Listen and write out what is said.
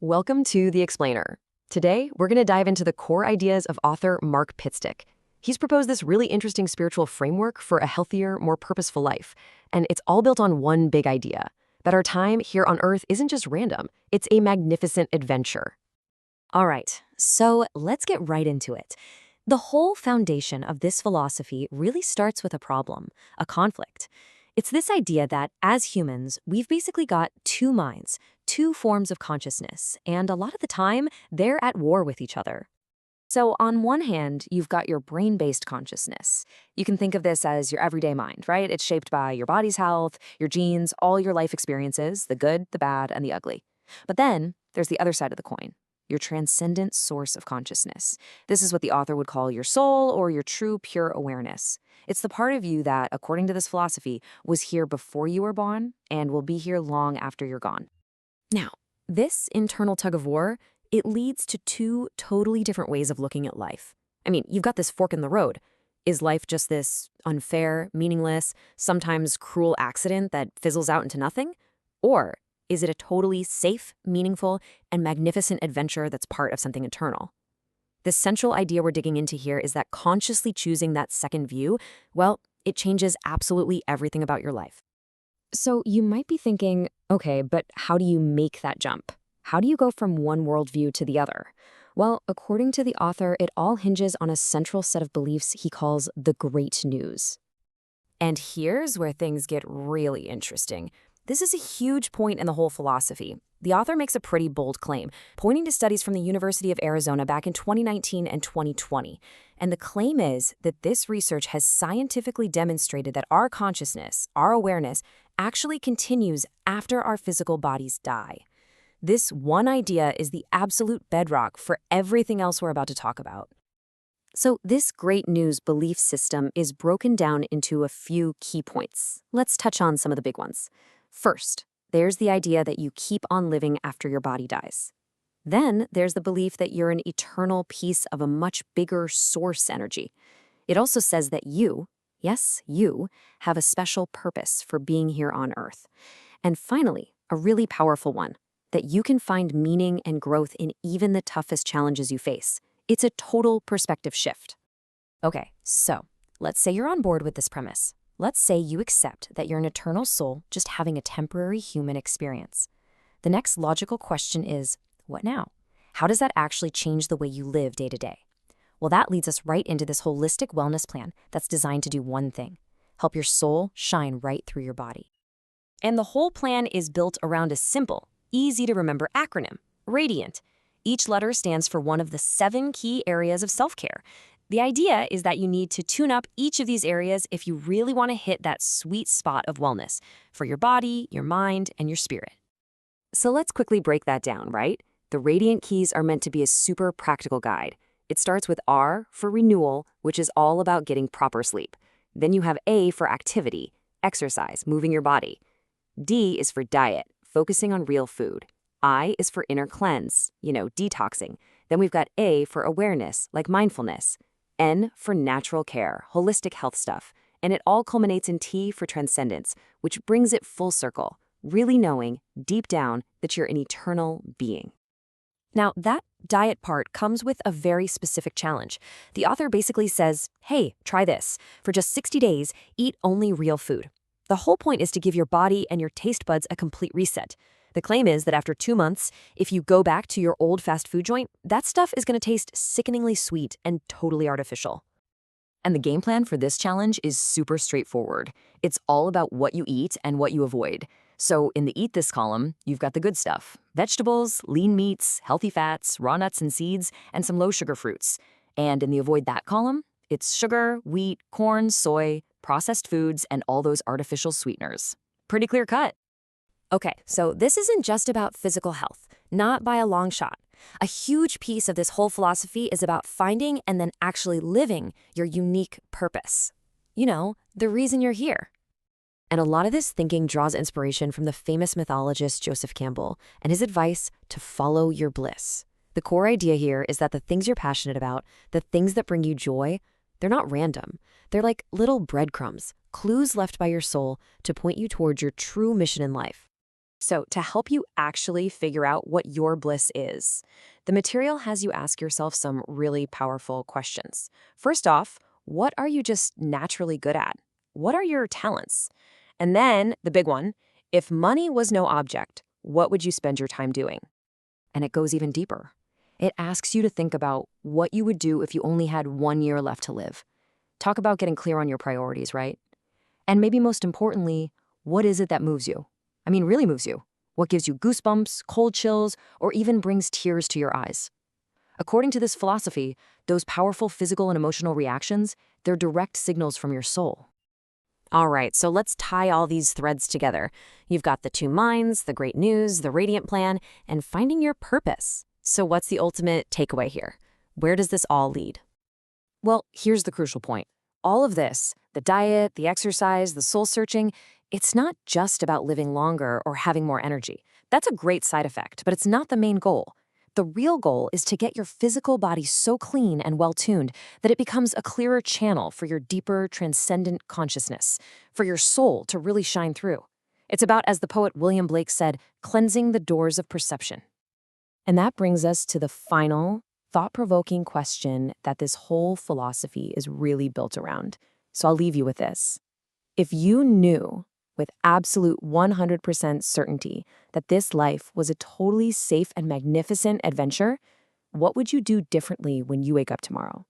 Welcome to The Explainer. Today, we're going to dive into the core ideas of author Mark Pitstick. He's proposed this really interesting spiritual framework for a healthier, more purposeful life. And it's all built on one big idea, that our time here on Earth isn't just random, it's a magnificent adventure. All right, so let's get right into it. The whole foundation of this philosophy really starts with a problem, a conflict. It's this idea that, as humans, we've basically got two minds, two forms of consciousness, and a lot of the time, they're at war with each other. So on one hand, you've got your brain-based consciousness. You can think of this as your everyday mind, right? It's shaped by your body's health, your genes, all your life experiences, the good, the bad, and the ugly. But then there's the other side of the coin, your transcendent source of consciousness. This is what the author would call your soul or your true pure awareness. It's the part of you that, according to this philosophy, was here before you were born and will be here long after you're gone. Now, this internal tug of war, it leads to two totally different ways of looking at life. I mean, you've got this fork in the road. Is life just this unfair, meaningless, sometimes cruel accident that fizzles out into nothing? Or is it a totally safe, meaningful, and magnificent adventure that's part of something eternal? The central idea we're digging into here is that consciously choosing that second view, well, it changes absolutely everything about your life. So you might be thinking, okay, but how do you make that jump? How do you go from one worldview to the other? Well, according to the author, it all hinges on a central set of beliefs he calls the great news. And here's where things get really interesting. This is a huge point in the whole philosophy. The author makes a pretty bold claim, pointing to studies from the University of Arizona back in 2019 and 2020. And the claim is that this research has scientifically demonstrated that our consciousness, our awareness, actually continues after our physical bodies die. This one idea is the absolute bedrock for everything else we're about to talk about. So this great news belief system is broken down into a few key points. Let's touch on some of the big ones. First, there's the idea that you keep on living after your body dies. Then there's the belief that you're an eternal piece of a much bigger source energy. It also says that you, yes, you, have a special purpose for being here on Earth. And finally, a really powerful one, that you can find meaning and growth in even the toughest challenges you face. It's a total perspective shift. Okay, so let's say you're on board with this premise. Let's say you accept that you're an eternal soul just having a temporary human experience. The next logical question is, what now? How does that actually change the way you live day to day? Well, that leads us right into this holistic wellness plan that's designed to do one thing: help your soul shine right through your body. And the whole plan is built around a simple, easy-to-remember acronym, RADIANT. Each letter stands for one of the 7 key areas of self-care. The idea is that you need to tune up each of these areas if you really want to hit that sweet spot of wellness for your body, your mind, and your spirit. So let's quickly break that down, right? The RADIANT keys are meant to be a super practical guide. It starts with R for renewal, which is all about getting proper sleep. Then you have A for activity, exercise, moving your body. D is for diet, focusing on real food. I is for inner cleanse, detoxing. Then we've got A for awareness, like mindfulness. N for natural care, holistic health stuff. And it all culminates in T for transcendence, which brings it full circle, really knowing, deep down, that you're an eternal being. Now, that diet part comes with a very specific challenge. The author basically says, hey, try this. For just 60 days, eat only real food. The whole point is to give your body and your taste buds a complete reset. The claim is that after 2 months, if you go back to your old fast food joint, that stuff is going to taste sickeningly sweet and totally artificial. And the game plan for this challenge is super straightforward. It's all about what you eat and what you avoid. So in the Eat This column, you've got the good stuff: vegetables, lean meats, healthy fats, raw nuts and seeds, and some low-sugar fruits. And in the Avoid That column, it's sugar, wheat, corn, soy, processed foods, and all those artificial sweeteners. Pretty clear cut. Okay, so this isn't just about physical health, not by a long shot. A huge piece of this whole philosophy is about finding and then actually living your unique purpose. The reason you're here. And a lot of this thinking draws inspiration from the famous mythologist Joseph Campbell and his advice to follow your bliss. The core idea here is that the things you're passionate about, the things that bring you joy, they're not random. They're like little breadcrumbs, clues left by your soul to point you towards your true mission in life. So, to help you actually figure out what your bliss is, the material has you ask yourself some really powerful questions. First off, what are you just naturally good at? What are your talents? And then, the big one, if money was no object, what would you spend your time doing? And it goes even deeper. It asks you to think about what you would do if you only had 1 year left to live. Talk about getting clear on your priorities, right? And maybe most importantly, what is it that moves you? I mean, really moves you. What gives you goosebumps, cold chills, or even brings tears to your eyes? According to this philosophy, those powerful physical and emotional reactions, they're direct signals from your soul. All right, so let's tie all these threads together. You've got the two minds, the great news, the radiant plan, and finding your purpose. So what's the ultimate takeaway here? Where does this all lead? Well, here's the crucial point. All of this, the diet, the exercise, the soul searching, it's not just about living longer or having more energy. That's a great side effect, but it's not the main goal. The real goal is to get your physical body so clean and well-tuned that it becomes a clearer channel for your deeper, transcendent consciousness, for your soul to really shine through. It's about, as the poet William Blake said, cleansing the doors of perception. And that brings us to the final, thought-provoking question that this whole philosophy is really built around. So I'll leave you with this. If you knew with absolute 100% certainty that this life was a totally safe and magnificent adventure, what would you do differently when you wake up tomorrow?